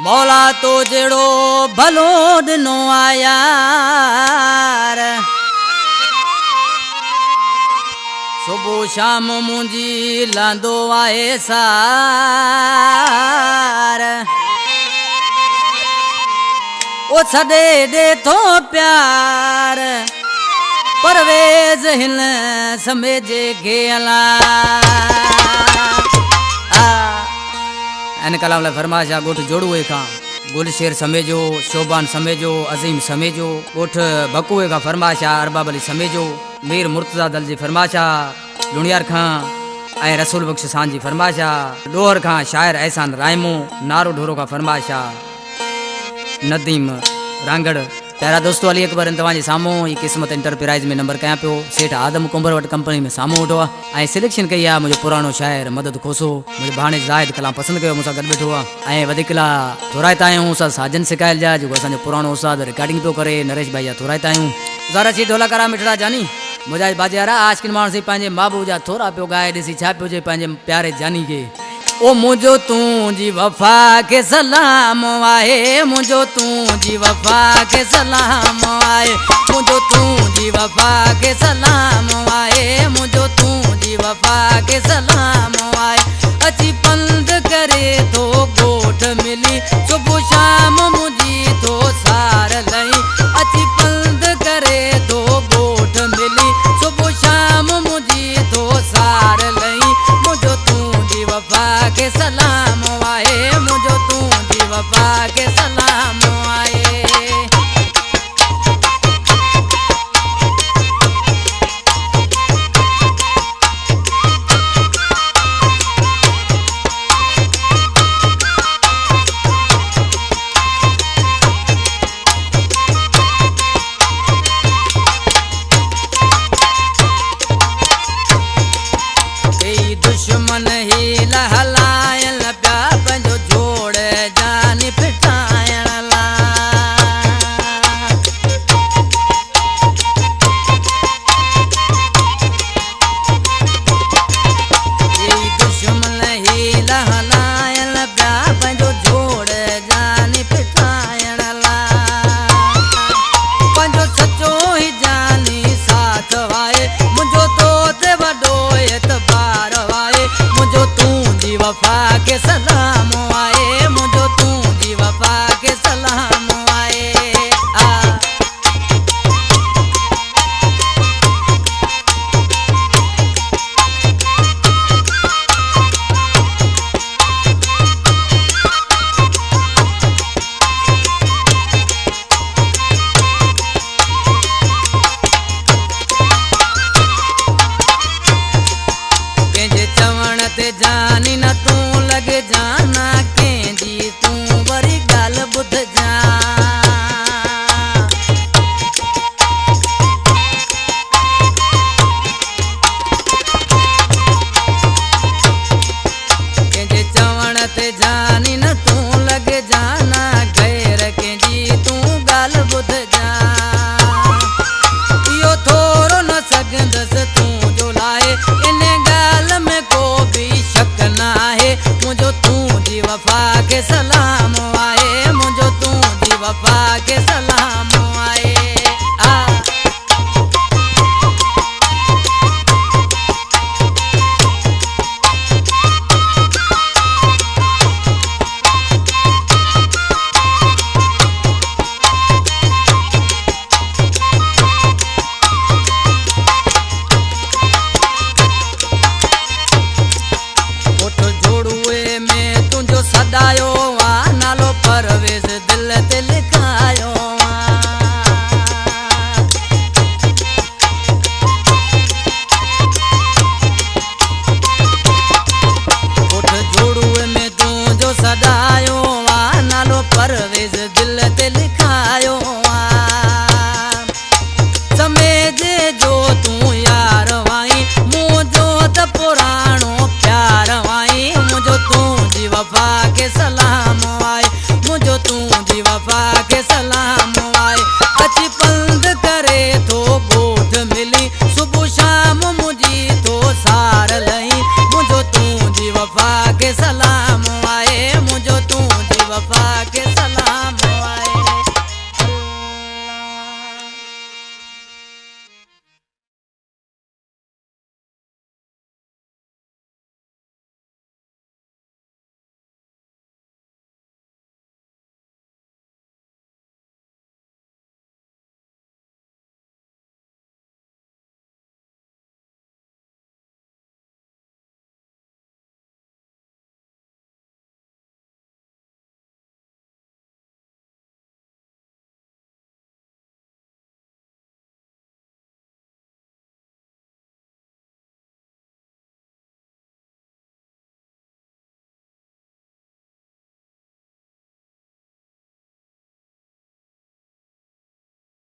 मौला तो जेड़ो भलो दिनो आयार सुबह शाम मुंजी लांदो आए सार ओ छदे दे तो प्यार परवेज हिन समेजे गेला इन कलाम ला फरमाशा गोठ जोड़ुए का गुलशेर समेजो शोबान समेजो अजीम समेजो गोठ बकुए का फरमाशा अरबाब अली समेजो मीर मुर्तजा दल जी फरमाशा लुणियार खां ऐं रसूल बख्श सान जी फरमाशा डोहर खां शायर एहसान रायमो नारो ढोरो का फरमाशा नदीम रांगड़ प्यारा दोस्तों अली अकबर तव्हांजे साम्हूं ही क़िस्मत एंटरप्राइज में नंबर कयां पियो सेठ आदम कुंबर वटि कंपनी में साम्हूं वेठो आहे ऐं सिलेक्शन कई आहे मुंहिंजो पुराणो शाइर मदद खोसो मुंहिंजे भाणे ज़ाहिद कलाम पसंदि कयो मूंसां गॾु वेठो आहे ऐं वधीक थोराइता आहियूं उस्ताद साजन सिकायल जा जेको असांजो पुराणो उस्ताद रिकॉर्डिंग पियो करे नरेश भाई जा थोराइता आहियूं ज़ारा सी ढोलाकारा मिठड़ा जानी मुजाहिद बाजियारा आशिकिन माण्हू सी पंहिंजे महबूब जा थोरा पियो ॻाए ॾिसी छा पियो चए पंहिंजे प्यारे जानी खे ओ मुझो तुझी वफा के सलाम आए मुझो तुझी वफा के सलाम आए मुझो तुझी वफा के सलाम आए मुझो तुझी वफा के सलाम आए अची पंध करे तो गोठ मिली सुबह शाम मुझी तो सार लई अची पंध करे तो गोठ मिली सुबह शाम मुझी तो सार लई मुझो तुझी वफा के सलाम आए मुझो तुझी वफा के सलाम आए दुश्मन ही लहलायल प्या पंहिंजो जोड़ जान पिटाइण ला दुश्मन ही लहलायल प्या पंहिंजो जोड़ जान पिटाइण ला पंहिंजो सचो ही जानी साथ वाए मुंहिंजो तो ते वॾो एतबार मुझो तुझी वफा के सलाम आए मुझो तुझी वफा के सलाम आए जानी न तू लगे जाना केंजी तू बड़ी गाल बुध जा केंजे चवण ते जानी न तू लगे जाना गैर केंजी तू गाल बुध जा इहो थोरो न सघंदस तू जो लाए इन गाल में को शक न आहे मुझो तुझी वफा के सलाम आए मुझो तुझी वफा के सलाम आए सदायो आ नालो परवेज दिल ते लिखायो उठ जोड़ुए में तू जो सदायो आ नालो परवेज दिल ते लिखायो समेजे जो तू यार वाई मुझो त पुराणो प्यार वाई मुझो तुझी वफा के सलाम